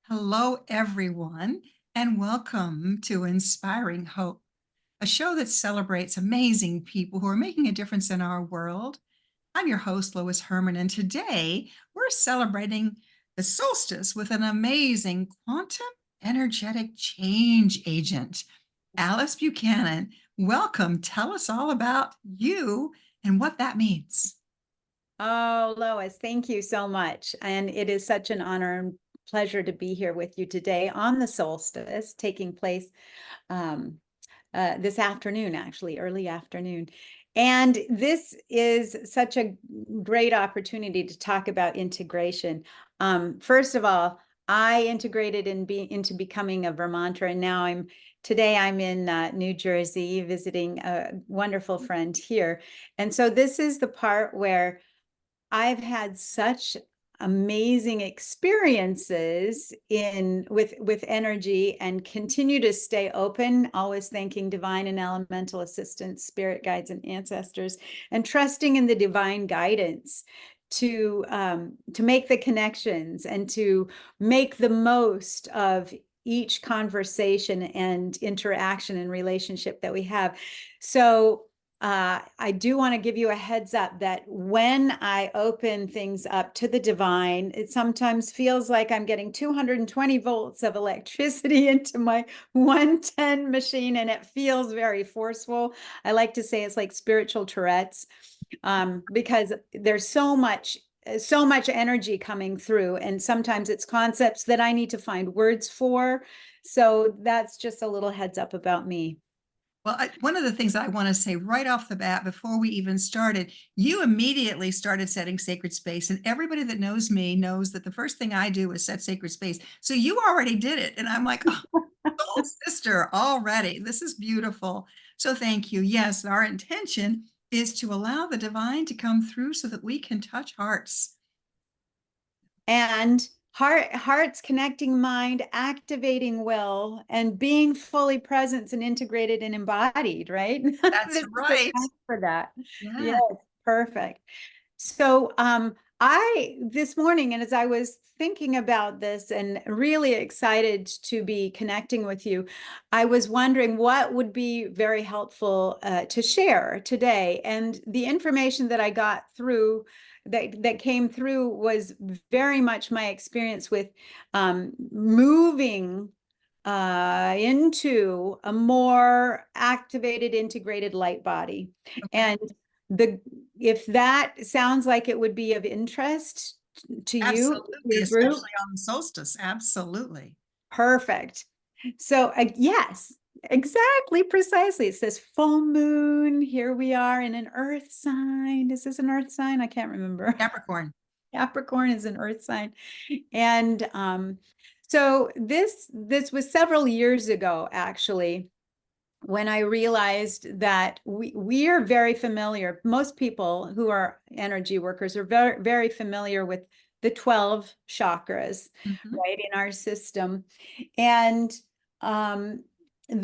Hello, everyone, and welcome to Inspiring Hope, a show that celebrates amazing people who are making a difference in our world. I'm your host, Lois Herman, and today we're celebrating the solstice with an amazing quantum energetic change agent, Alice Buchanan. Welcome. Tell us all about you and what that means. Oh, Lois, thank you so much. And it is such an honor and pleasure to be here with you today on the solstice taking place um, this afternoon, actually, early afternoon. And this is such a great opportunity to talk about integration. First of all, I integrated into becoming a Vermonter, and now today I'm in New Jersey visiting a wonderful friend here. And so this is the part where I've had such amazing experiences with energy and continue to stay open, always thanking divine and elemental assistance, spirit guides, and ancestors, and trusting in the divine guidance to make the connections and to make the most of each conversation and interaction and relationship that we have. So I do want to give you a heads up that when I open things up to the divine, it sometimes feels like I'm getting 220 volts of electricity into my 110 machine, and it feels very forceful. I like to say it's like spiritual Tourette's, because there's so much energy coming through, and sometimes it's concepts that I need to find words for. So that's just a little heads up about me. Well, one of the things I want to say right off the bat, before we even started, you immediately started setting sacred space. And everybody that knows me knows that the first thing I do is set sacred space. So you already did it. And I'm like, oh, soul sister already. This is beautiful. So thank you. Yes, our intention is to allow the divine to come through so that we can touch hearts. And heart's connecting mind, activating will, and being fully present and integrated and embodied, right? That's This is the right. time for that. Yeah. Yes, perfect. So I this morning, and as I was thinking about this and really excited to be connecting with you, I was wondering what would be very helpful to share today. And the information that I got through that came through was very much my experience with moving into a more activated, integrated light body. Okay. And if that sounds like it would be of interest to you, Absolutely. your group, Especially on the solstice. Absolutely. perfect. So yes, exactly, precisely. It says full moon. Here we are in an earth sign. Is this an earth sign? I can't remember. Capricorn. Capricorn is an earth sign. And so this was several years ago, actually, when I realized that we are very familiar. Most people who are energy workers are very, very familiar with the 12 chakras, Mhm. right, in our system. And Well,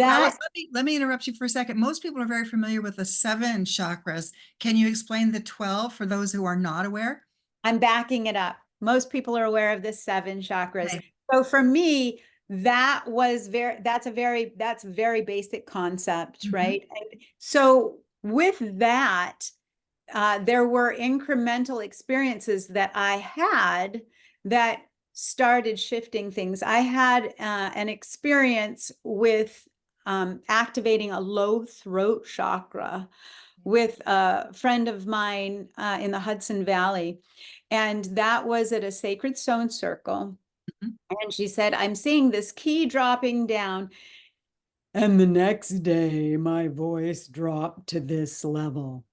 Alice, that let me interrupt you for a second. Most people are very familiar with the seven chakras. Can you explain the 12 for those who are not aware? I'm backing it up. Most people are aware of the seven chakras. Okay. So for me, that's a very basic concept, Mhm. right? And so with that, there were incremental experiences that I had that started shifting things. I had an experience with activating a low throat chakra with a friend of mine in the Hudson Valley. And that was at a sacred stone circle. Mhm. And she said, I'm seeing this key dropping down. And the next day, my voice dropped to this level.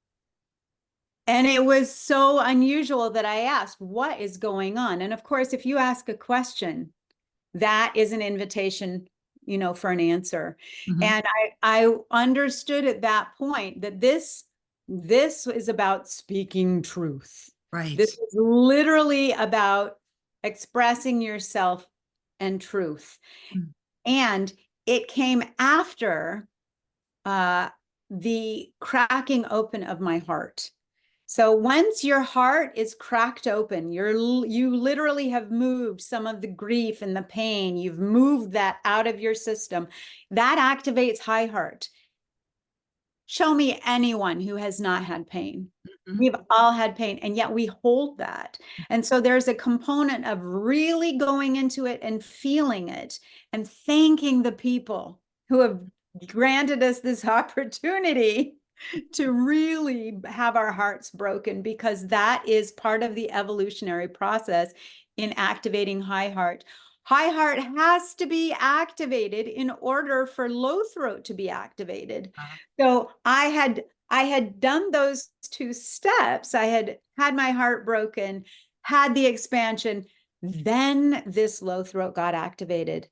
And it was so unusual that I asked, what is going on? And of course, if you ask a question, that is an invitation, for an answer. Mhm. And I understood at that point that this is about speaking truth. This Right. is literally about expressing yourself and truth. Mm. And it came after uh, the cracking open of my heart. So once your heart is cracked open, you literally have moved some of the grief and the pain. You've moved that out of your system. That activates high heart. Show me anyone who has not had pain. Mhm. We've all had pain, and yet we hold that. And so there's a component of really going into it and feeling it and thanking the people who have granted us this opportunity to really have our hearts broken, because that is part of the evolutionary process in activating high heart. High heart has to be activated in order for low throat to be activated. So I had done those two steps. I had had my heart broken, had the expansion, then this low throat got activated.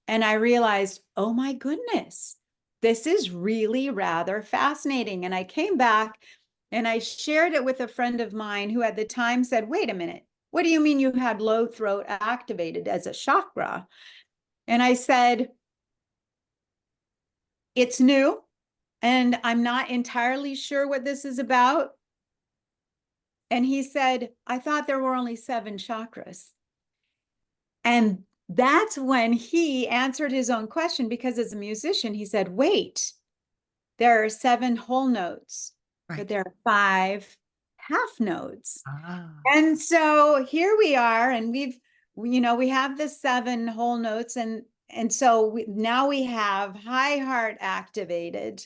And I realized, oh my goodness, this is really rather fascinating. And I came back and I shared it with a friend of mine who at the time said, wait a minute, what do you mean you had low throat activated as a chakra? And I said, it's new and I'm not entirely sure what this is about. And he said, I thought there were only 7 chakras. And that's when he answered his own question, because as a musician, he said, wait, there are 7 whole notes, but Right. there are 5 half notes. Ah. And so here we are, and we have the 7 whole notes, and so now we have high heart activated,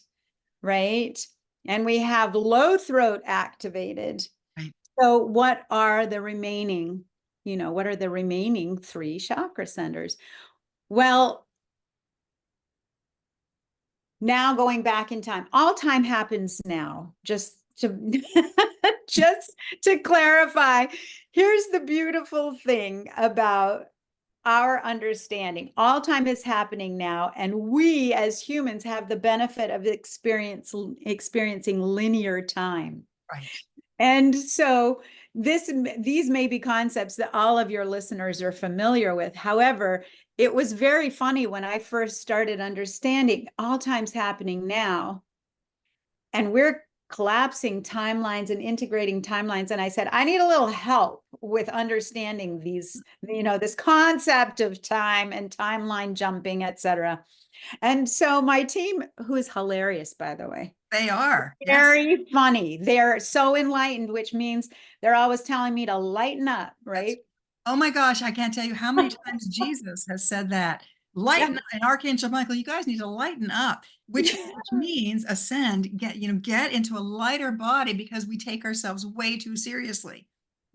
right? And we have low throat activated. Right. So what are the remaining, what are the remaining 3 chakra centers? Well, now going back in time, all time happens now, just to just to clarify. Here's the beautiful thing about our understanding. All time is happening now, and we as humans have the benefit of experiencing linear time. Right. And so these may be concepts that all of your listeners are familiar with. However, it was very funny when I first started understanding all time's happening now, and we're collapsing timelines and integrating timelines. And I said, I need a little help with understanding these, this concept of time and timeline jumping, etc. And so my team, who is hilarious, by the way, They are. Yes. very funny. They're so enlightened, which means they're always telling me to lighten up, right? Oh my gosh, I can't tell you how many times Jesus has said that. Lighten up, and Archangel Michael, you guys need to lighten up, which means ascend, get into a lighter body, because we take ourselves way too seriously.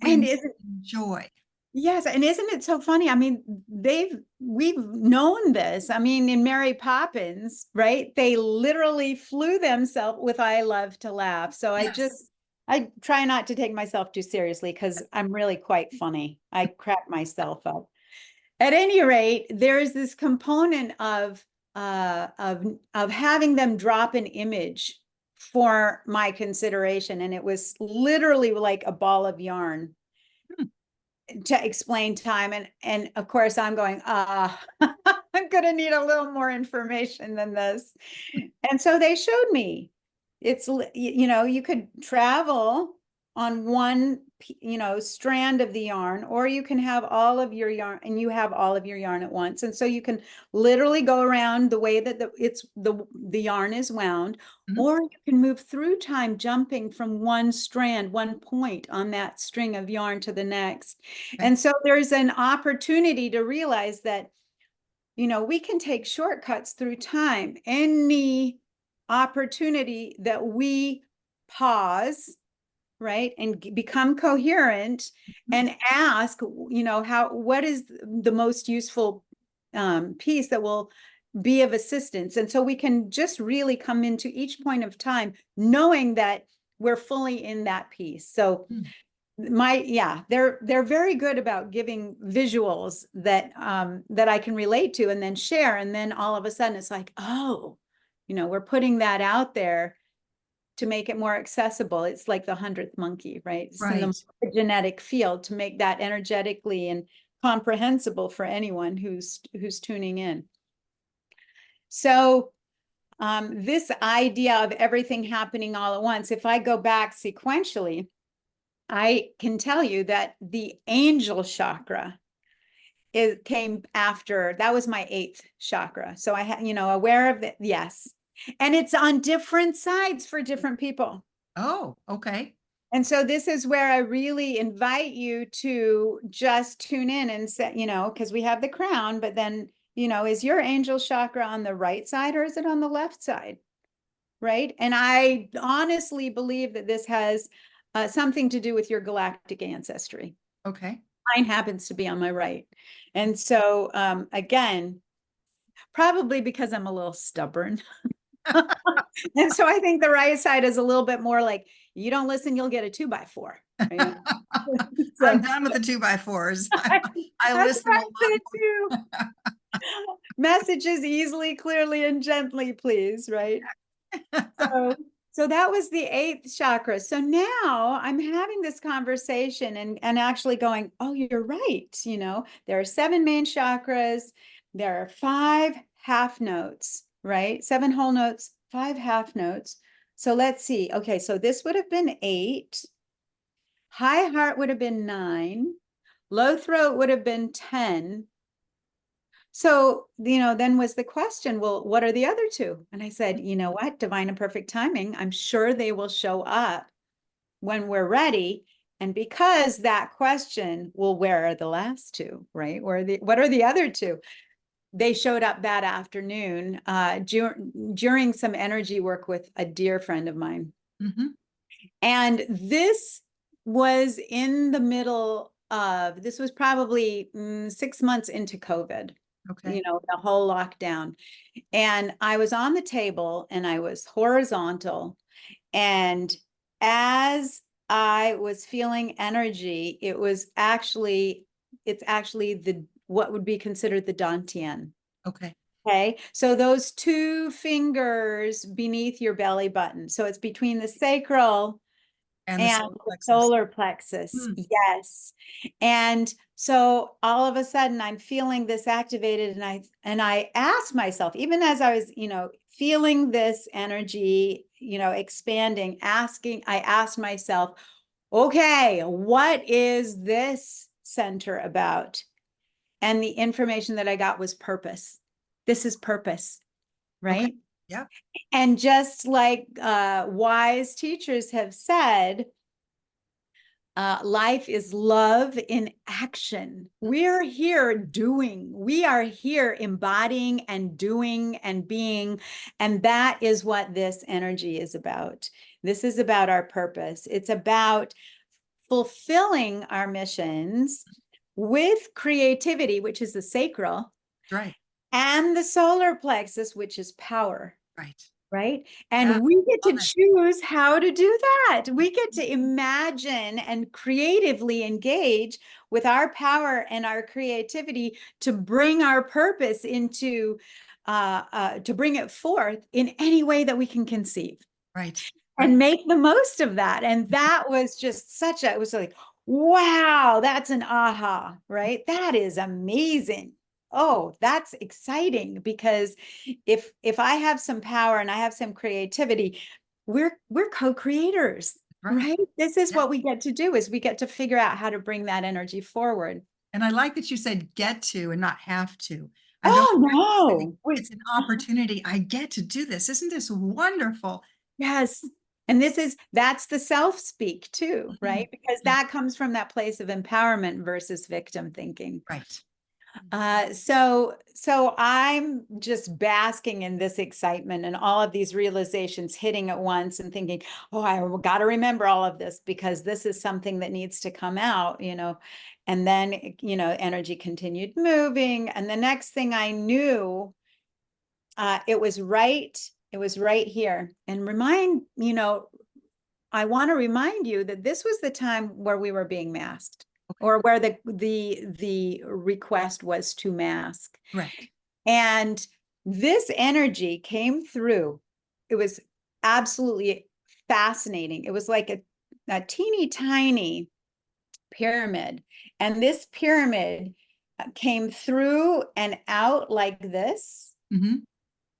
We And need isn't joy. Yes, and isn't it so funny? I mean, we've known this. I mean, in Mary Poppins, right? They literally flew themselves with I love to laugh. So Yes. I try not to take myself too seriously, because I'm really quite funny. I crack myself up. At any rate, there is this component of having them drop an image for my consideration, and it was literally like a ball of yarn Hmm. to explain time. And of course I'm going, I'm gonna need a little more information than this. And so they showed me, it's, you could travel on one, strand of the yarn, or you can have all of your yarn, and you have all of your yarn at once. And so you can literally go around the way that the yarn is wound, Mhm. or you can move through time, jumping from one strand, one point on that string of yarn to the next. Okay. And so there's an opportunity to realize that, we can take shortcuts through time. Any opportunity that we pause, right, and become coherent Mhm. and ask, what is the most useful piece that will be of assistance. And so we can just really come into each point of time knowing that we're fully in that piece. So Mm. they're very good about giving visuals that that I can relate to and then share. And then all of a sudden it's like, oh, we're putting that out there to make it more accessible. It's like the 100th monkey, right? It's in Right. the genetic field, to make that energetically and comprehensible for anyone who's tuning in. So this idea of everything happening all at once, if I go back sequentially, I can tell you that the angel chakra, it came after. That was my 8th chakra. So I had, aware of it. Yes. And it's on different sides for different people. Oh, okay. And so this is where I really invite you to just tune in and say, because we have the crown, but then, is your angel chakra on the right side or is it on the left side? Right. And I honestly believe that this has something to do with your galactic ancestry. Okay. Mine happens to be on my right. And so, again, probably because I'm a little stubborn. And so I think the right side is a little bit more like, you don't listen, you'll get a 2x4. Right? I'm done with the 2x4s. I That's listen a right lot too. Messages easily, clearly, and gently, please. Right. So that was the 8th chakra. So now I'm having this conversation and actually going, oh, you're right. There are 7 main chakras. There are 5 half notes, right? 7 whole notes, 5 half notes. So let's see. Okay. So this would have been 8. High heart would have been 9. Low throat would have been 10. So, then was the question, well, what are the other 2? And I said, you know what? Divine and perfect timing. I'm sure they will show up when we're ready. And because that question, well, where are the last 2, right? What are the other 2? They showed up that afternoon during some energy work with a dear friend of mine. Mm-hmm. And this was in the middle of, this was probably 6 months into COVID. Okay. The whole lockdown. And I was on the table and I was horizontal. And as I was feeling energy, it's actually what would be considered the Dantian. Okay. Okay. So those 2 fingers beneath your belly button. So it's between the sacral And the and solar the plexus. solar plexus. Hmm. Yes. And so all of a sudden I'm feeling this activated and I asked myself, even as I was, feeling this energy, expanding, I asked myself, okay, what is this center about? And the information that I got was purpose. This is purpose, right? Okay. Yeah. And just like wise teachers have said, life is love in action. We're here doing, we are here embodying and doing and being. And that is what this energy is about. This is about our purpose. It's about fulfilling our missions with creativity, which is the sacral, Right. and the solar plexus, which is power. Right. Right. Yeah. And we get to Love it. choose how to do that. We get to imagine and creatively engage with our power and our creativity to bring our purpose into, to bring it forth in any way that we can conceive. Right. And make the most of that. And that was just it was like, wow, that's an aha, right? That is amazing. Oh, that's exciting, because if I have some power and I have some creativity, we're co-creators, Right. right? This is Yeah. what we get to do, is we get to figure out how to bring that energy forward. And I like that you said get to and not have to. I don't Oh, no. It's an opportunity. I get to do this. Isn't this wonderful? Yes. And that's the self-speak too, right? Mhm. Because Yeah. that comes from that place of empowerment versus victim thinking. Right. So I'm just basking in this excitement and all of these realizations hitting at once and thinking, oh, I got to remember all of this because this is something that needs to come out, and then, energy continued moving. And the next thing I knew, it was right here. And I want to remind you that this was the time where we were being masked, or where the request was to mask. Correct. And this energy came through. It was absolutely fascinating. It was like a teeny tiny pyramid. And this pyramid came through and out like this. Mm-hmm.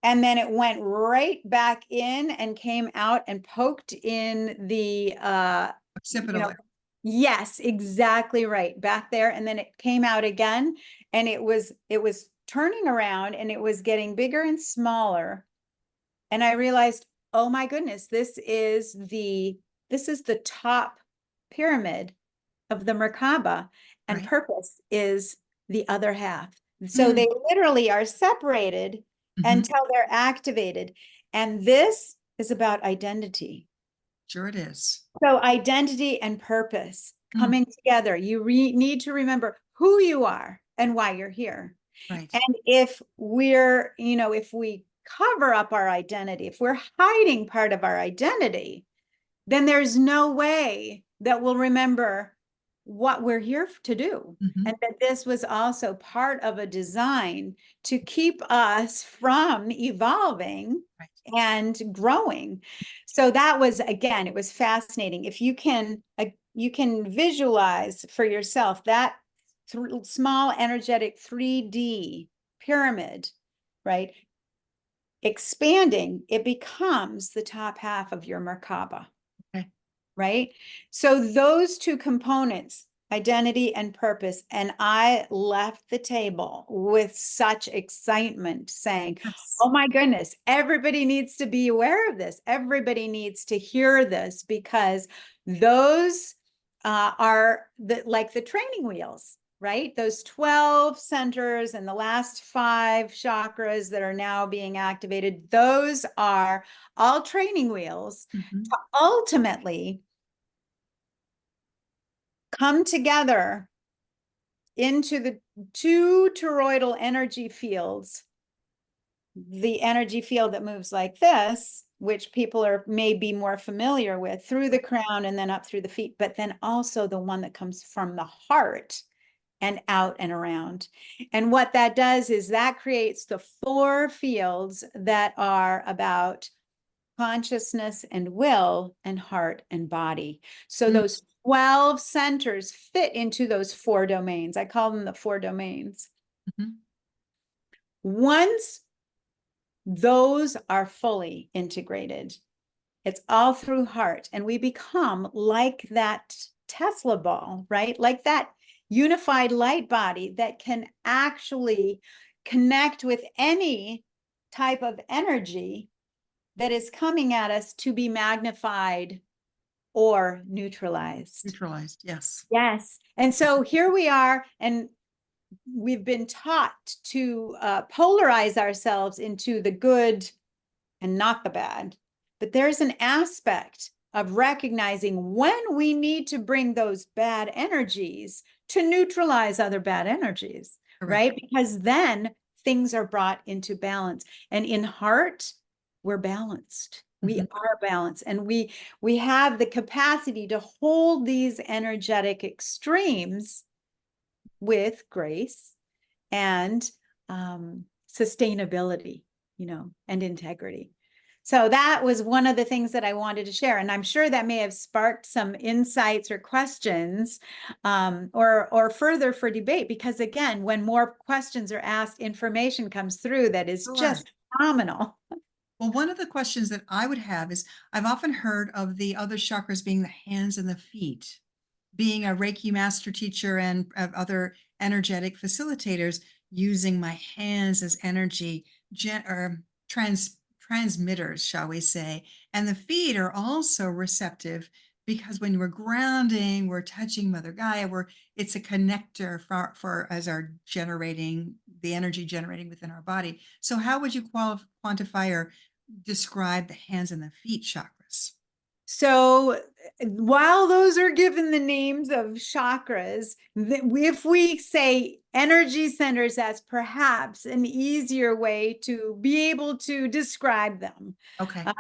And then it went right back in and came out and poked in the Occipital. Yes, exactly right. Back there. And then it came out again, and it was turning around, and it was getting bigger and smaller. And I realized, oh my goodness, this is the top pyramid of the Merkaba, and Right. purpose is the other half. So Mm. they literally are separated Mhm. until they're activated. And this is about identity. Sure it is. So identity and purpose Mm. coming together. You need to remember who you are and why you're here. Right. And if we cover up our identity, if we're hiding part of our identity, then there's no way that we'll remember what we're here to do. Mhm. And that this was also part of a design to keep us from evolving Right. and growing. So that was, again, it was fascinating. If you can visualize for yourself that small energetic 3D pyramid, right? Expanding, it becomes the top half of your Merkaba. Okay. Right? So those two components, identity and purpose, and I left the table with such excitement saying, Yes. oh my goodness, everybody needs to be aware of this. Everybody needs to hear this, because those are like the training wheels, right? Those 12 centers and the last 5 chakras that are now being activated, those are all training wheels Mhm. to ultimately come together into the two toroidal energy fields, the energy field that moves like this, which people may be more familiar with, through the crown and then up through the feet, but then also the one that comes from the heart and out and around. And what that does is that creates the 4 fields that are about consciousness and will and heart and body. So Mm. those 12 centers fit into those 4 domains. I call them the 4 domains. Mhm. Once those are fully integrated, it's all through heart, and we become like that Tesla ball, right? Like that unified light body that can actually connect with any type of energy that is coming at us to be magnified or neutralized. Neutralized. Yes. Yes. And so here we are, and we've been taught to polarize ourselves into the good and not the bad. But there's an aspect of recognizing when we need to bring those bad energies to neutralize other bad energies, Correct. right? Because then things are brought into balance. And in heart, we're balanced. We Mhm. are balanced, and we have the capacity to hold these energetic extremes with grace and sustainability, and integrity. So that was one of the things that I wanted to share. And I'm sure that may have sparked some insights or questions, or further for debate, because again, when more questions are asked, information comes through that is Sure. just phenomenal. Well, one of the questions that I would have is I've often heard of the other chakras being the hands and the feet. Being a Reiki master teacher and other energetic facilitators, using my hands as energy or transmitters, shall we say. And the feet are also receptive because when we're grounding, we're touching Mother Gaia, it's a connector for as our generating the energy generating within our body. So how would you quantify or describe the hands and the feet chakras? So while those are given the names of chakras, if we say energy centers, that's perhaps an easier way to be able to describe them. Okay. Um,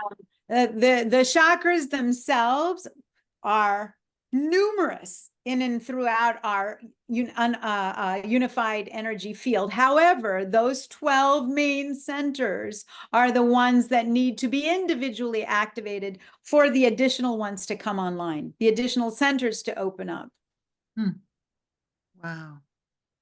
the chakras themselves are numerous in and throughout our unified energy field. However, those 12 main centers are the ones that need to be individually activated for the additional ones to come online, the additional centers to open up. Hmm. Wow.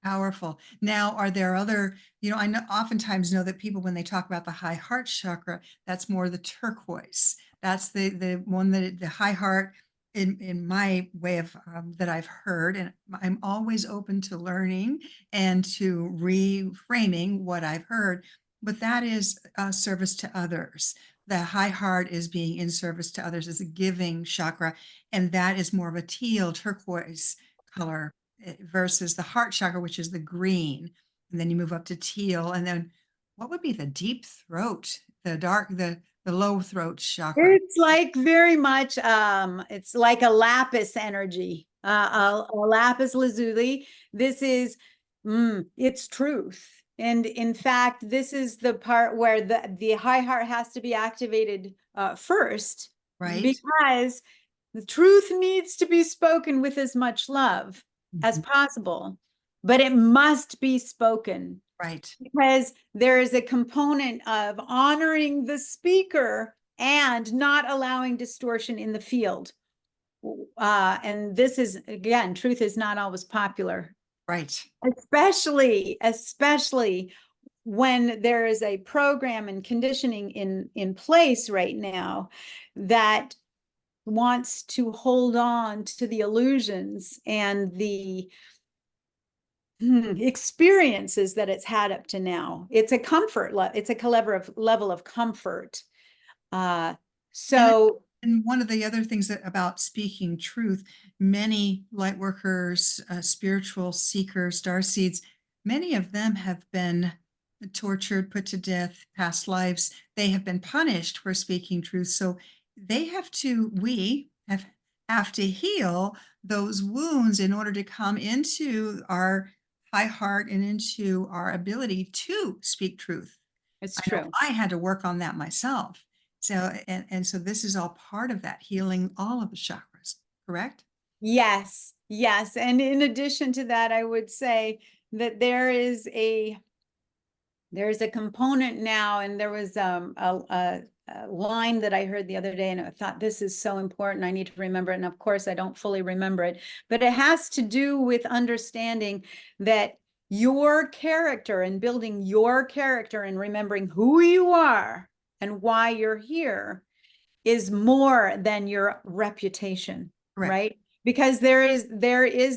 Powerful. Now, are there other, I know oftentimes know that people, when they talk about the high heart chakra, that's more the turquoise. That's the one that the high heart in my way of that I've heard, and I'm always open to learning and to reframing what I've heard. But that is service to others. The high heart is being in service to others, is a giving chakra, and that is more of a teal turquoise color versus the heart chakra, which is the green. And then you move up to teal, and then what would be the deep throat, the low throat chakra, It's like very much, it's like a lapis energy, a lapis lazuli. This is, it's truth. And in fact, this is the part where the high heart has to be activated first, right? because the truth needs to be spoken with as much love as Mhm. possible, but it must be spoken Right. because there is a component of honoring the speaker and not allowing distortion in the field. And this is, again, truth is not always popular, Right. especially when there is a program and conditioning in place right now that wants to hold on to the illusions and the experiences that it's had up to now. It's a comfort, it's a level of comfort. Uh, And so and one of the other things about speaking truth, many light workers, spiritual seekers, star seeds, many of them have been tortured, put to death, past lives. They have been punished for speaking truth. So we have to heal those wounds in order to come into our high heart and into our ability to speak truth. it's I know true. I had to work on that myself. So, and so this is all part of that healing all of the chakras, correct? Yes, yes. And in addition to that, I would say that there's a component now, and there was a line that I heard the other day, and I thought, this is so important. I need to remember it. And of course, I don't fully remember it, but it has to do with understanding that your character and building your character and remembering who you are and why you're here is more than your reputation, Correct. right? Because there is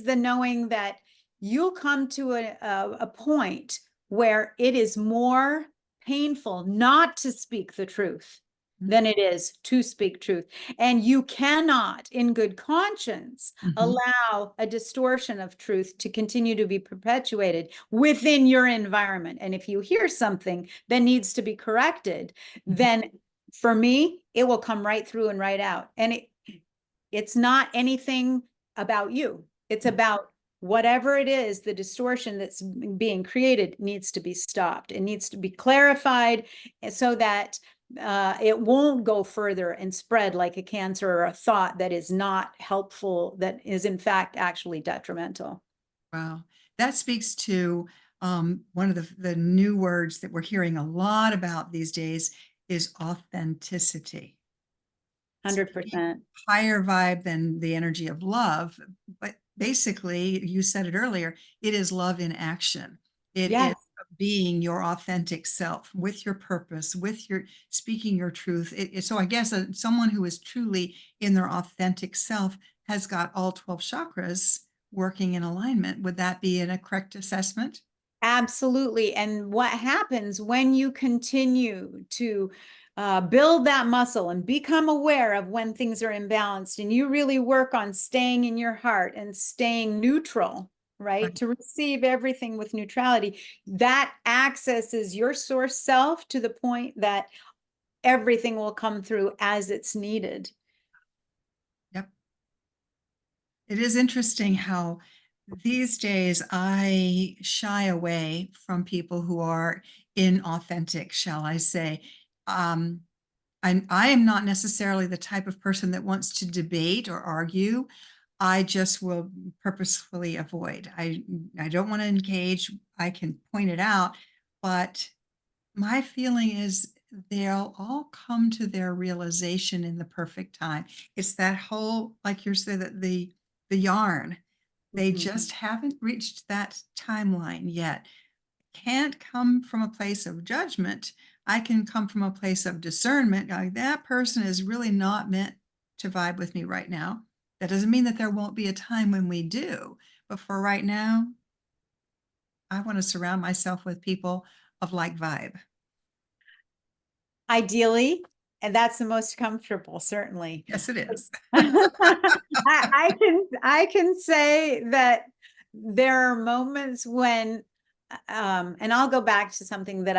the knowing that you'll come to a point where it is more painful not to speak the truth Mhm. than it is to speak truth. And you cannot, in good conscience, Mhm. allow a distortion of truth to continue to be perpetuated within your environment. And if you hear something that needs to be corrected, Mhm. then for me, it will come right through and right out. And it's not anything about you. It's about whatever it is, the distortion that's being created needs to be stopped. It needs to be clarified so that it won't go further and spread like a cancer or a thought that is not helpful, that is in fact actually detrimental. Wow. That speaks to one of the new words that we're hearing a lot about these days is authenticity. It's maybe 100%. higher vibe than the energy of love, but basically, you said it earlier, it is love in action. It is Yes. being your authentic self with your purpose, with your speaking your truth. So I guess someone who is truly in their authentic self has got all 12 chakras working in alignment. Would that be a correct assessment? Absolutely. And what happens when you continue to build that muscle and become aware of when things are imbalanced, and you really work on staying in your heart and staying neutral, right? Right. To receive everything with neutrality, that accesses your source self to the point that everything will come through as it's needed. Yep. It is interesting how these days I shy away from people who are inauthentic, shall I say. Um, I am not necessarily the type of person that wants to debate or argue. I just will purposefully avoid. I don't want to engage. I can point it out, but my feeling is they'll all come to their realization in the perfect time. It's that whole, like you said, that the yarn. They Mhm. just haven't reached that timeline yet. Can't come from a place of judgment. I can come from a place of discernment. Like that person is really not meant to vibe with me right now. That doesn't mean that there won't be a time when we do. But for right now, I want to surround myself with people of like vibe. Ideally, and that's the most comfortable, certainly. Yes, it is. I can say that there are moments when, and I'll go back to something that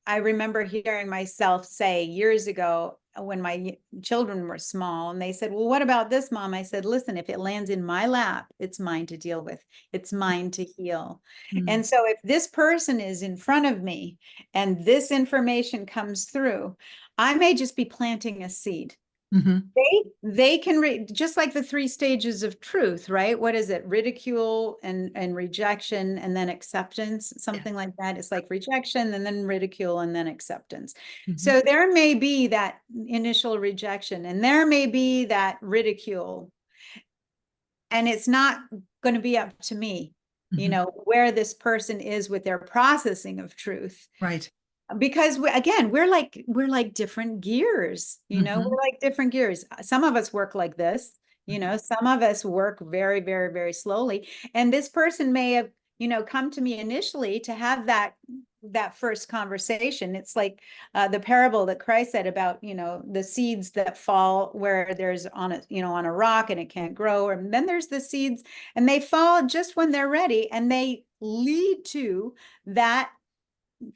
I remember hearing myself say years ago when my children were small, and they said, "Well, what about this, Mom?" I said, "Listen, if it lands in my lap, it's mine to deal with. It's mine to heal." Mm. And so if this person is in front of me and this information comes through, I may just be planting a seed. Mhm. They can just like the three stages of truth, right? What is it? Ridicule and rejection and then acceptance, Yes. something like that. It's like rejection and then ridicule and then acceptance. Mhm. So there may be that initial rejection and there may be that ridicule, and it's not going to be up to me, Mhm. where this person is with their processing of truth, Right. because again, we're like different gears, Mhm. we're like different gears. Some of us work like this, Mhm. some of us work very, very, very slowly. And this person may have, come to me initially to have that first conversation. It's like the parable that Christ said about, the seeds that fall where there's on a rock and it can't grow. And then there's the seeds and they fall just when they're ready and they lead to that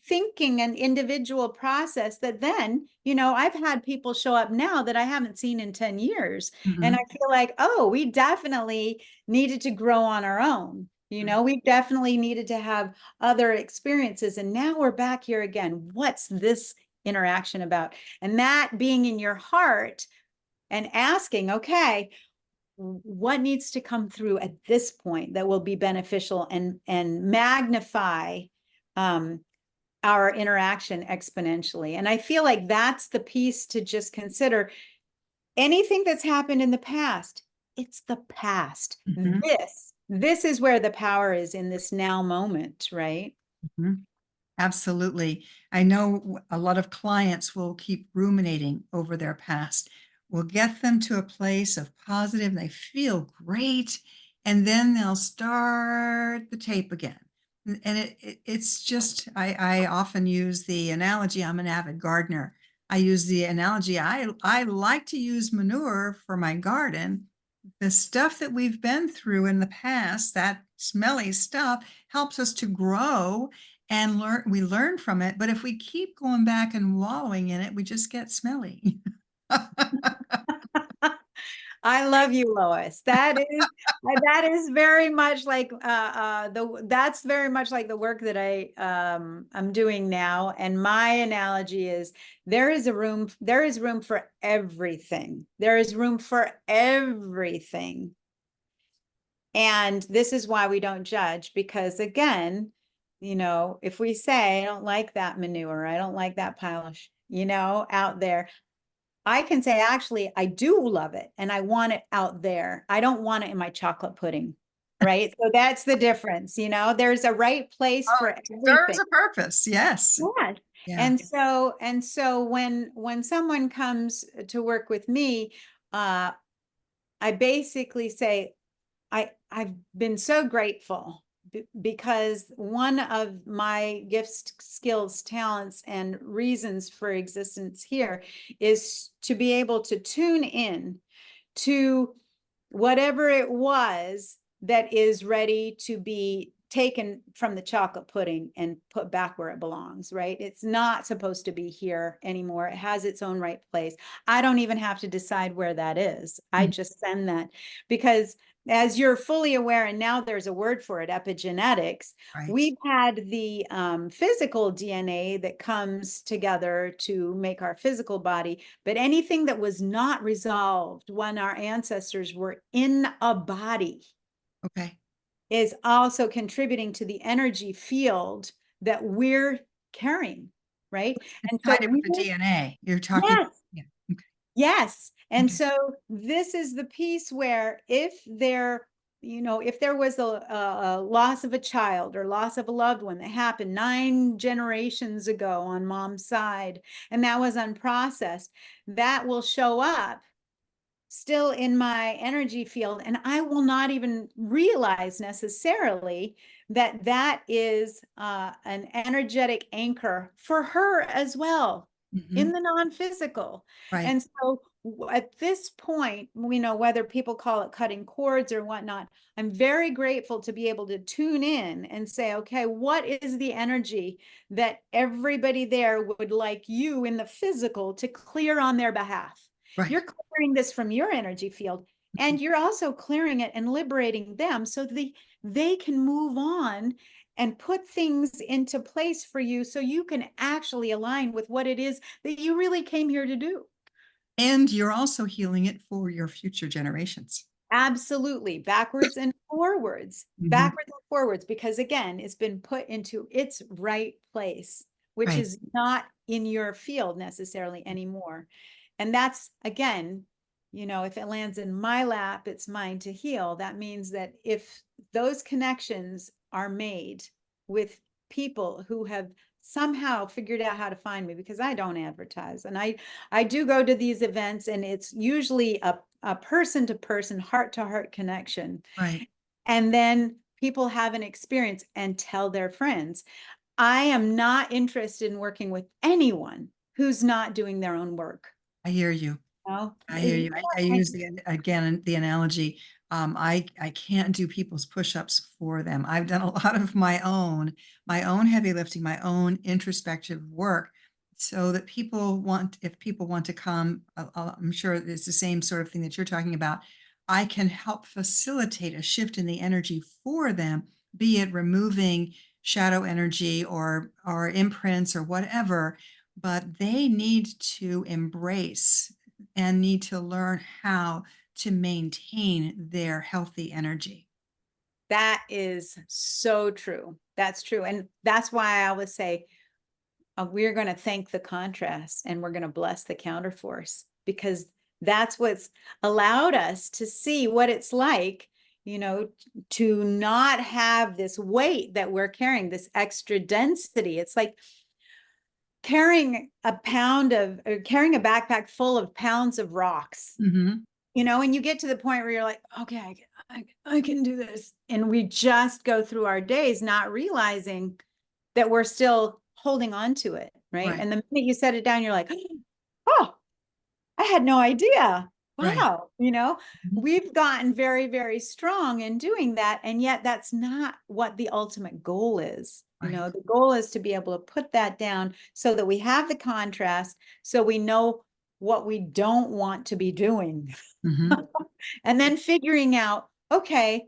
thinking and individual process that then, I've had people show up now that I haven't seen in 10 years. And I Mhm. feel like, oh, we definitely needed to grow on our own. Right. We definitely needed to have other experiences. And now we're back here again. What's this interaction about? And that being in your heart and asking, okay, what needs to come through at this point that will be beneficial and magnify our interaction exponentially. And I feel like that's the piece to just consider. Anything that's happened in the past, it's the past. Mhm. This is where the power is in this now moment, right? Mhm. Absolutely. I know a lot of clients will keep ruminating over their past. We'll get them to a place of positive, they feel great, and then they'll start the tape again. And it's just, I often use the analogy, I'm an avid gardener. I use the analogy, I like to use manure for my garden. The stuff that we've been through in the past, that smelly stuff, helps us to grow and we learn from it, but if we keep going back and wallowing in it, we just get smelly. I love you, Lois. That is very much like that's very much like the work that I'm doing now. And my analogy is there is room for everything. There is room for everything. And this is why we don't judge, because again, if we say, I don't like that manure, I don't like that pile of, out there, I can say, actually, I do love it and I want it out there. I don't want it in my chocolate pudding. Right. So that's the difference. There's a right place Oh, for it serves everything. a purpose. Yes. Yes. Yeah. And so when someone comes to work with me, I basically say, I've been so grateful because one of my gifts, skills, talents, and reasons for existence here is to be able to tune in to whatever it was that is ready to be taken from the chocolate pudding and put back where it belongs, right? It's not supposed to be here anymore. It has its own right place. I don't even have to decide where that is. I Mm. just send that because as you're fully aware, and now there's a word for it, epigenetics, Right. we've had the physical DNA that comes together to make our physical body, but anything that was not resolved when our ancestors were in a body Okay. is also contributing to the energy field that we're carrying, right? It's And so tied in with the DNA. You're talking. yes, Yeah. Okay. yes. And Okay. so this is the piece where if there was a loss of a child or loss of a loved one that happened 9 generations ago on mom's side, and that was unprocessed, that will show up still in my energy field, and I will not even realize necessarily that that is an energetic anchor for her as well in Mhm. the non-physical. Right. And so at this point, we know whether people call it cutting cords or whatnot, I'm very grateful to be able to tune in and say, okay, what is the energy that everybody there would like you in the physical to clear on their behalf? Right. You're clearing this from your energy field, Mhm. and you're also clearing it and liberating them so they can move on and put things into place for you so you can actually align with what it is that you really came here to do. And you're also healing it for your future generations. Absolutely. Mhm. Backwards and forwards, because again, it's been put into its right place, which Right. is not in your field necessarily anymore. And that's, again, if it lands in my lap, it's mine to heal. That means that if those connections are made with people who have somehow figured out how to find me, because I don't advertise, and I do go to these events, and it's usually a person to person, heart to heart connection. Right. And then people have an experience and tell their friends. I am not interested in working with anyone who's not doing their own work. I hear you. You I hear you. I know? use the analogy. I can't do people's push-ups for them. I've done a lot of my own heavy lifting, my own introspective work, so that if people want to come, I'm sure it's the same sort of thing that you're talking about. I can help facilitate a shift in the energy for them, be it removing shadow energy or imprints or whatever, but they need to embrace and need to learn how to maintain their healthy energy. That is so true. That's true. And that's why I always say, we're going to thank the contrast and we're going to bless the counterforce, because that's what's allowed us to see what it's like, to not have this weight that we're carrying, this extra density. It's like carrying carrying a backpack full of pounds of rocks, Mhm. and you get to the point where you're like, okay, I can do this. And we just go through our days not realizing that we're still holding on to it, right? Right, And the minute you set it down, you're like, oh, I had no idea. right. Wow. Mhm, We've gotten very, very strong in doing that. And yet that's not what the ultimate goal is. right. The goal is to be able to put that down so that we have the contrast, so we know what we don't want to be doing. Mhm, And then figuring out, okay,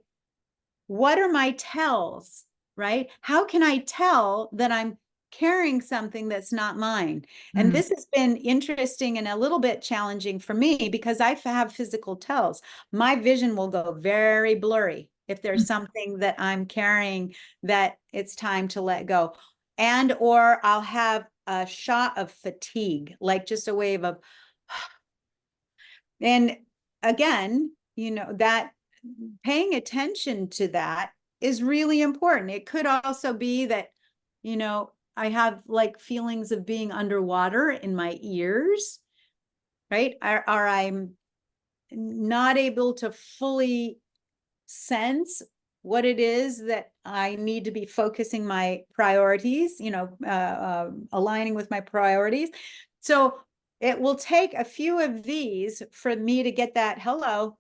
what are my tells, right? How can I tell that I'm carrying something that's not mine? And mm, this has been interesting and a little bit challenging for me because I have physical tells. My vision will go very blurry if mm. there's something that I'm carrying that it's time to let go. And or I'll have a shot of fatigue, like just a wave of, and again, that paying attention to that is really important. It could also be that, I have like feelings of being underwater in my ears, right? Or I'm not able to fully sense what it is that I need to be focusing my priorities, aligning with my priorities. So it will take a few of these for me to get that hello.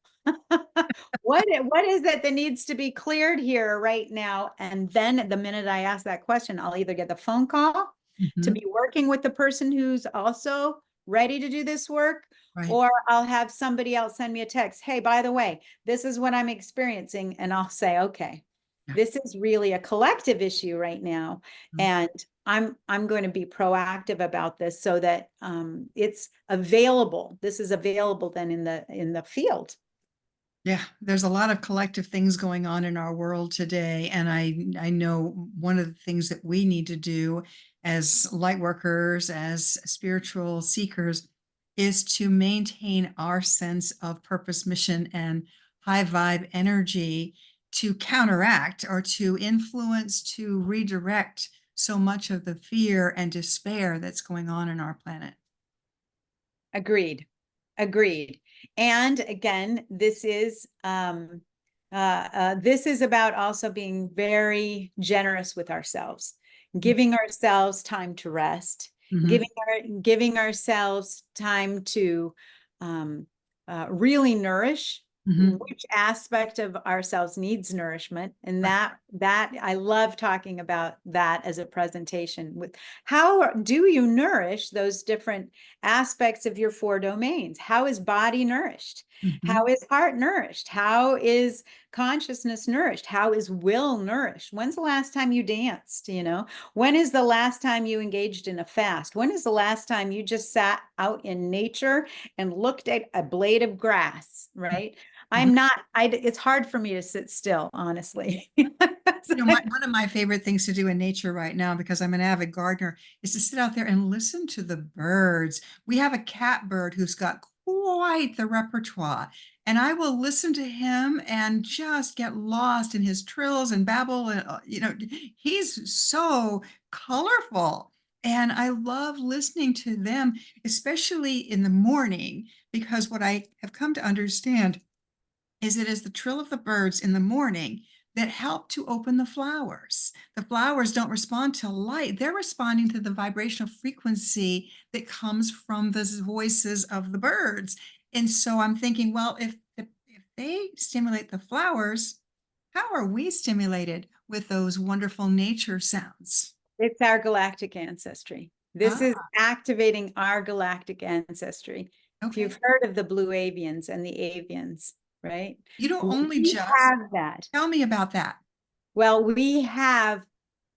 What is it that needs to be cleared here right now? And then the minute I ask that question, I'll either get the phone call to Mhm. be working with the person who's also ready to do this work, Right. or I'll have somebody else send me a text. Hey, by the way, this is what I'm experiencing. And I'll say, okay, Yeah. this is really a collective issue right now. Mm. And I'm going to be proactive about this so that it's available. This is available then in the field. Yeah, there's a lot of collective things going on in our world today, and I know one of the things that we need to do as light workers, as spiritual seekers, is to maintain our sense of purpose, mission, and high vibe energy to counteract or to influence, to redirect so much of the fear and despair that's going on in our planet. Agreed. Agreed. And again, this is about also being very generous with ourselves, giving ourselves time to rest, Mhm. giving ourselves time to really nourish. Mhm. Which aspect of ourselves needs nourishment? And Right. that I love talking about that as a presentation. With how do you nourish those different aspects of your four domains? How is body nourished? How Mhm. is heart nourished? How is consciousness nourished? How is will nourished? When's the last time you danced? When is the last time you engaged in a fast? When is the last time you just sat out in nature and looked at a blade of grass, right? Mhm. It's hard for me to sit still, honestly. One of my favorite things to do in nature right now, because I'm an avid gardener, is to sit out there and listen to the birds. We have a catbird who's got quite the repertoire, and I will listen to him and just get lost in his trills and babble. And, he's so colorful. And I love listening to them, especially in the morning, because what I have come to understand is it is the trill of the birds in the morning that help to open the flowers. The flowers don't respond to light, they're responding to the vibrational frequency that comes from the voices of the birds. And so I'm thinking, well, if they stimulate the flowers, how are we stimulated with those wonderful nature sounds? It's our galactic ancestry. This is Ah, activating our galactic ancestry. If okay. you've heard of the blue avians and the avians, right? You don't only We just have that. tell me about that. Well, we have,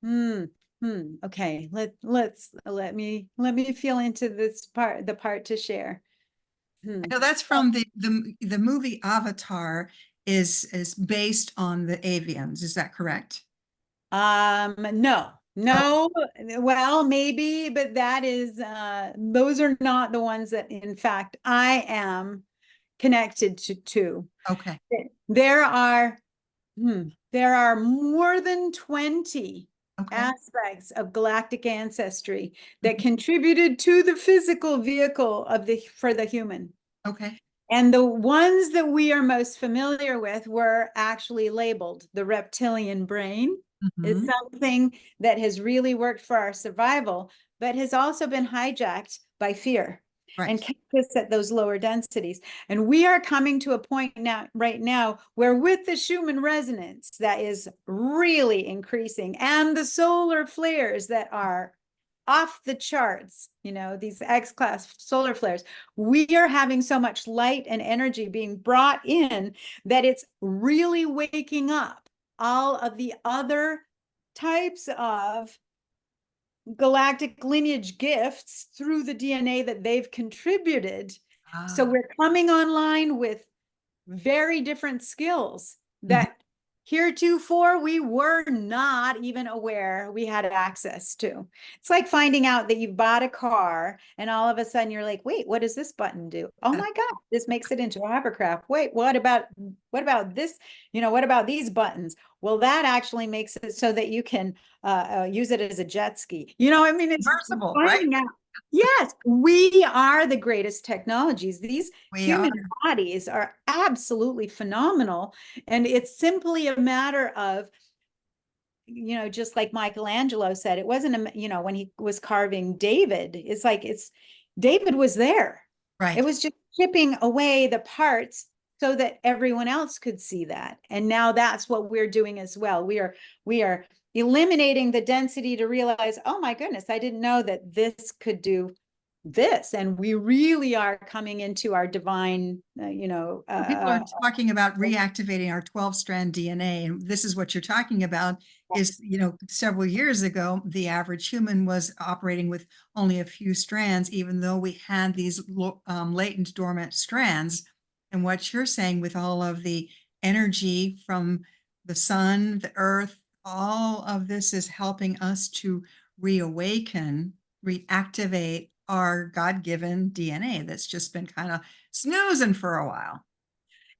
okay, let me feel into this part, the part to share. Hmm. I know that's from the movie Avatar is based on the avians. Is that correct? No, Oh, no, well, maybe, but those are not the ones that, in fact, I am connected to. okay. There are, there are more than 20 Okay. aspects of galactic ancestry that Mhm. contributed to the physical vehicle for the human. Okay. And the ones that we are most familiar with were actually labeled. The reptilian brain is Mhm. something that has really worked for our survival, but has also been hijacked by fear and Right. kept us at those lower densities. And we are coming to a point now, right now, where with the Schumann resonance that is really increasing and the solar flares that are off the charts, these X-class solar flares, we are having so much light and energy being brought in that it's really waking up all of the other types of galactic lineage gifts through the DNA that they've contributed. So Ah. we're coming online with very different skills Mhm. that heretofore we were not even aware we had access to. It's like finding out that you've bought a car and all of a sudden you're like, wait, what does this button do? Oh my God, this makes it into a hovercraft. Wait, what about this? What about these buttons? Well, that actually makes it so that you can use it as a jet ski. I mean, it's Reversible, right? finding out. Yes, we are the greatest technologies. These We are. human bodies are absolutely phenomenal. And it's simply a matter of, just like Michelangelo said, it wasn't, when he was carving David, David was there. It Right. was just chipping away the parts so that everyone else could see that. And now that's what we're doing as well. We are eliminating the density to realize, oh my goodness, I didn't know that this could do this. And we really are coming into our divine, Well, people are talking about reactivating our 12-strand DNA, and this is what you're talking about is, several years ago, the average human was operating with only a few strands, even though we had these latent dormant strands. And what you're saying with all of the energy from the sun, the earth, all of this is helping us to reawaken, reactivate our God-given DNA that's just been kind of snoozing for a while.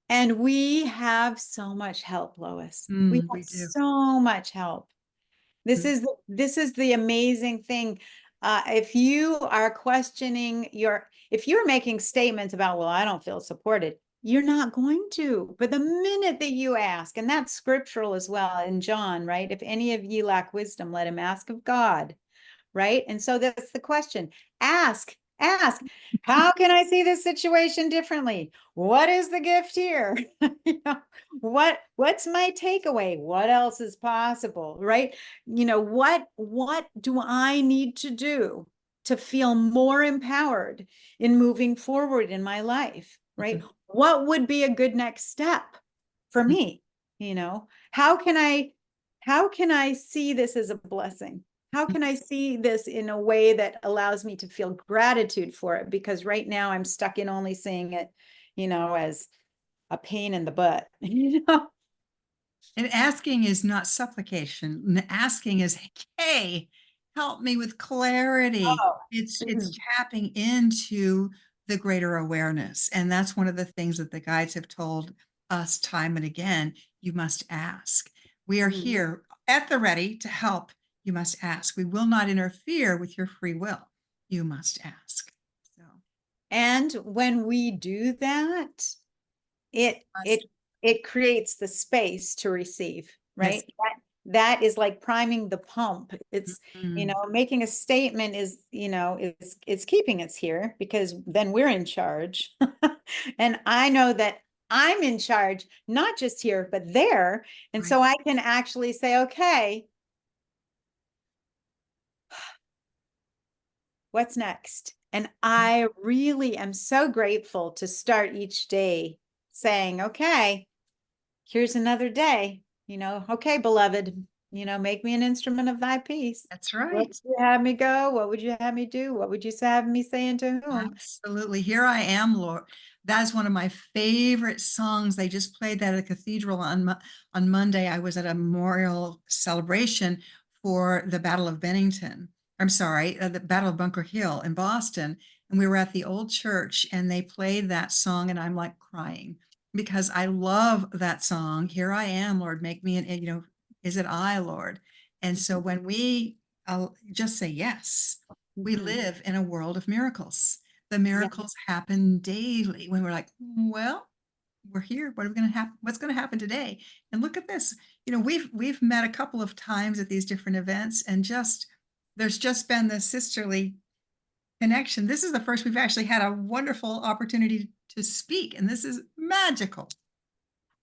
and we have so much help, Lois. We have We do. so much help. This Mm. is the amazing thing. If you are questioning if you're making statements about, well, I don't feel supported, you're not going to. But the minute that you ask, and that's scriptural as well in John, right? If any of ye lack wisdom, let him ask of God, right? And so that's the question. Ask. How can I see this situation differently? What is the gift here? What's my takeaway? What else is possible, right? What do I need to do to feel more empowered in moving forward in my life, right? Mhm. What would be a good next step for me? How can I see this as a blessing? How can I see this in a way that allows me to feel gratitude for it? Because right now I'm stuck in only seeing it, as a pain in the butt, And asking is not supplication. Asking is, hey, help me with clarity. Oh. It's tapping into the greater awareness. And that's one of the things that the guides have told us time and again. You must ask. We are Mhm. here at the ready to help. You must ask. We will not interfere with your free will. You must ask. So And when we do that, it must. it it creates the space to receive, Yes. right? That is like priming the pump. It's, Mhm. making a statement is keeping us here because then we're in charge. And I know that I'm in charge, not just here, but there. And Right. so I can actually say, okay, what's next? And Mhm. I really am so grateful to start each day saying, okay, here's another day, okay, beloved, make me an instrument of thy peace. That's Where right. would you have me go? What would you have me do? What would you have me say unto whom? Absolutely. Here I am, Lord. That's one of my favorite songs. They just played that at a cathedral on Monday. I was at a memorial celebration for the Battle of Bennington. I'm sorry, the Battle of Bunker Hill in Boston. And we were at the old church and they played that song and I'm like crying because I love that song. Here I am, Lord, make me is it I, Lord? And so when we just say yes, we Mhm. live in a world of miracles. The Yeah. miracles happen daily when we're like, well, we're here. What are we going to happen? What's going to happen today? And look at this. We've met a couple of times at these different events, and there's just been this sisterly connection. This is the first we've actually had a wonderful opportunity to speak, and this is magical.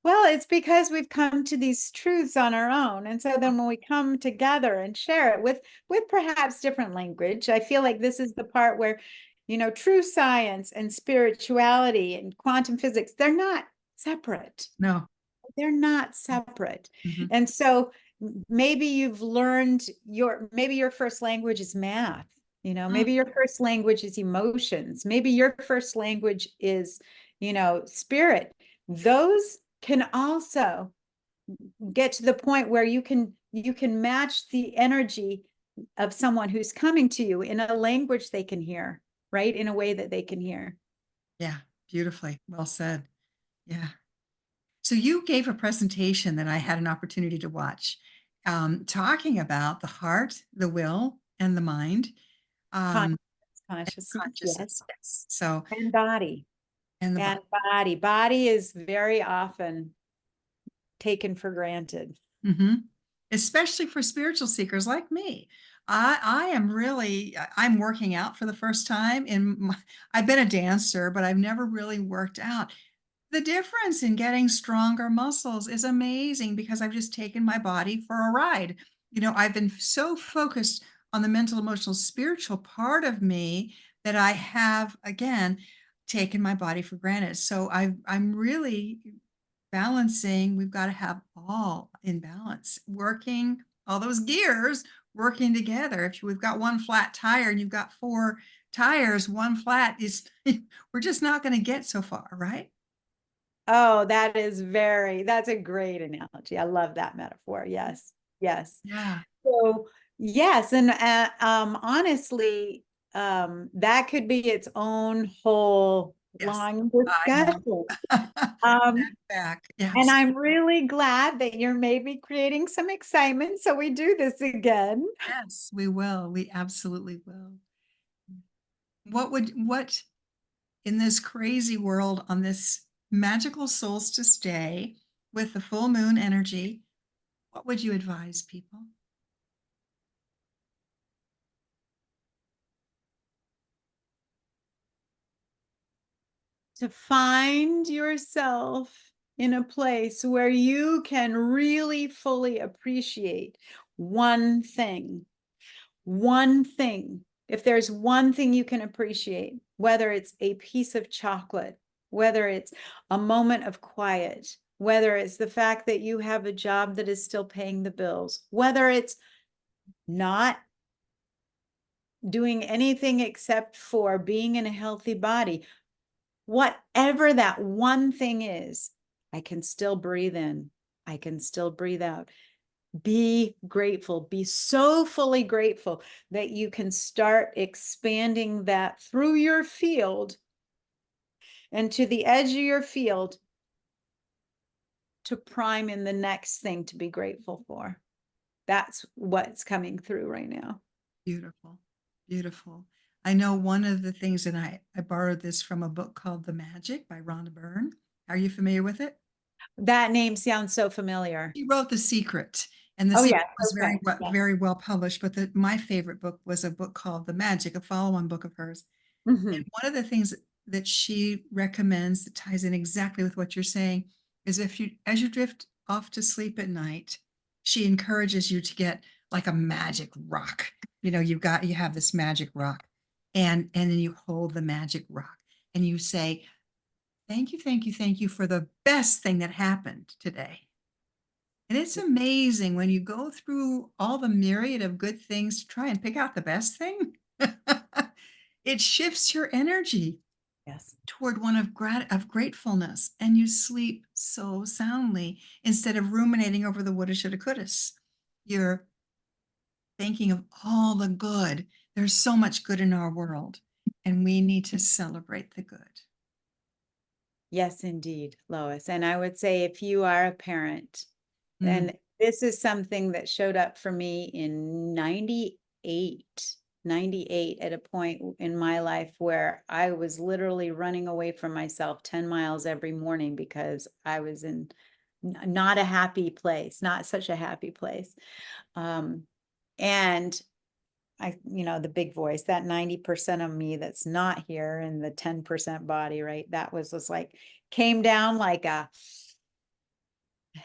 Well, it's because we've come to these truths on our own. And so then when we come together and share it with perhaps different language, I feel like this is the part where, true science and spirituality and quantum physics, they're not separate. No. They're not separate. Mhm. And so maybe you've learned maybe your first language is math, Mm. maybe your first language is emotions, maybe your first language is, spirit. Those can also get to the point where you can match the energy of someone who's coming to you in a language they can hear, right? In a way that they can hear. Yeah, beautifully. Well said. Yeah. So you gave a presentation that I had an opportunity to watch, talking about the heart, the will, and the mind, Conscious, um, and consciousness, consciousness. yes. Yes. So, And body. and the body. And body is very often taken for granted. Mhm. Especially for spiritual seekers like me. I am really I'm working out for the first time I've been a dancer, but I've never really worked out. The difference in getting stronger muscles is amazing because I've just taken my body for a ride. I've been so focused on the mental, emotional, spiritual part of me that I have, again, taken my body for granted. So I'm really balancing. We've got to have all in balance, working all those gears working together. If we've got one flat tire and you've got four tires, one flat is, we're just not going to get so far, right? Oh, that's a great analogy. I love that metaphor. Yes. Yes. Yeah. So, yes. And honestly, that could be its own whole Yes, long I know. discussion. Um, Back. and Yes. I'm really glad that you're maybe creating some excitement so we do this again. Yes, we will. We absolutely will. What in this crazy world on this magical solstice day with the full moon energy, what would you advise people? To find yourself in a place where you can really fully appreciate one thing. One thing. If there's one thing you can appreciate, whether it's a piece of chocolate, whether it's a moment of quiet, whether it's the fact that you have a job that is still paying the bills, whether it's not doing anything except for being in a healthy body, whatever that one thing is, I can still breathe in. I can still breathe out. Be grateful. Be so fully grateful that you can start expanding that through your field and to the edge of your field to prime in the next thing to be grateful for. That's what's coming through right now. Beautiful. Beautiful. I know one of the things, and I borrowed this from a book called The Magic by Rhonda Byrne. Are you familiar with it? That name sounds so familiar. She wrote The Secret, and The Oh, yeah. Secret was Okay. Yeah. very well published. But my favorite book was a book called The Magic, a follow-on book of hers. Mhm. And one of the things that she recommends that ties in exactly with what you're saying is as you drift off to sleep at night, she encourages you to get like a magic rock. You have this magic rock, and then you hold the magic rock and you say, "Thank you, thank you, thank you for the best thing that happened today." And it's amazing when you go through all the myriad of good things to try and pick out the best thing. It shifts your energy Yes. toward one of gratefulness, and you sleep so soundly instead of ruminating over the woulda, shoulda, couldas. You're thinking of all the good. There's so much good in our world, and we need to celebrate the good. Yes, indeed, Lois. And I would say if you are a parent, Mm. and this is something that showed up for me in 98 at a point in my life where I was literally running away from myself 10 miles every morning because I was in not a happy place, not such a happy place. And the big voice, that 90% of me that's not here in the 10% body, right? That was just like, came down like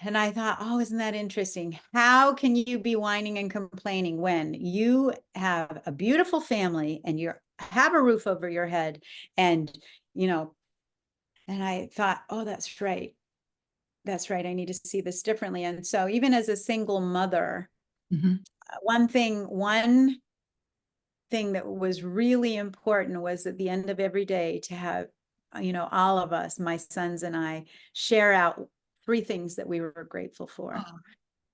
and I thought, oh, isn't that interesting? How can you be whining and complaining when you have a beautiful family and you have a roof over your head? And, and I thought, oh, that's right. That's right. I need to see this differently. And so even as a single mother, Mhm. one thing that was really important was at the end of every day to have, all of us, my sons and I, share out 3 things that we were grateful for. Oh,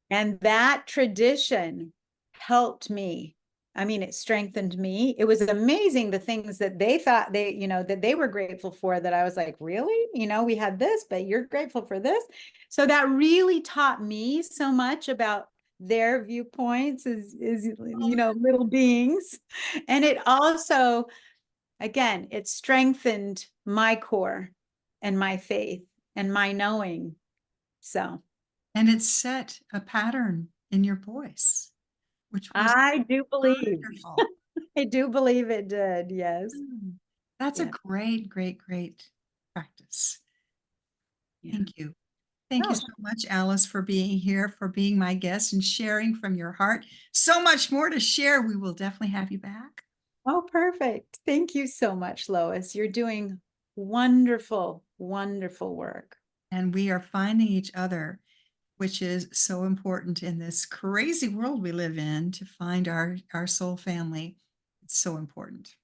And that tradition helped me. I mean, it strengthened me. It was amazing the things that they thought that they were grateful for, that I was like, really? We had this, but you're grateful for this. So that really taught me so much about their viewpoints as little beings. And it also, again, it strengthened my core and my faith and my knowing. So and it set a pattern in your voice, which was I do believe. wonderful. I do believe it did. Yes. Mm. That's a Yeah. great, great, great practice. Yeah. Thank you. Thank you Oh, so much, Alice, for being here, for being my guest and sharing from your heart. So much more to share. We will definitely have you back. oh, perfect. Thank you so much, Lois. You're doing wonderful, wonderful work. And we are finding each other, which is so important in this crazy world we live in, to find our soul family. It's so important.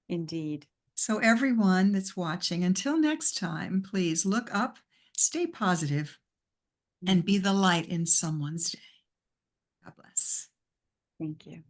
Indeed. So, everyone that's watching, until next time, please look up, stay positive, and be Mhm. the light in someone's day. God bless. Thank you.